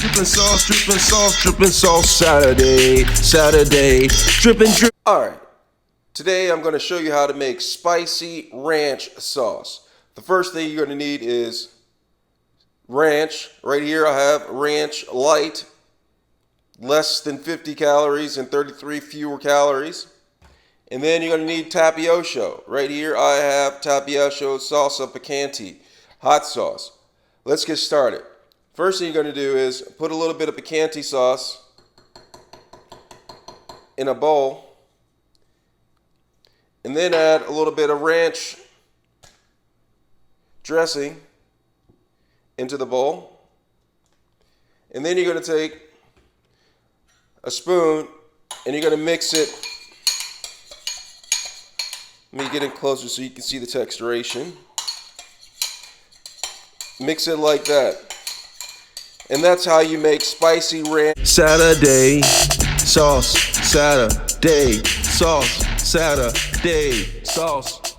Dripping sauce, dripping sauce, dripping sauce, Saturday, Saturday, dripping drip. Alright, today I'm going to show you how to make spicy ranch sauce. The first thing you're going to need is ranch. Right here I have ranch light, less than 50 calories and 33 fewer calories. And then you're going to need tapioca. Right here I have tapioca salsa picante, hot sauce. Let's get started. First thing you're going to do is put a little bit of picante sauce in a bowl, and then add a little bit of ranch dressing into the bowl. And then you're going to take a spoon and you're going to mix it. Let me get it closer so you can see the texturation. Mix it like that. And that's how you make spicy ranch. Saturday sauce, Saturday sauce, Saturday sauce.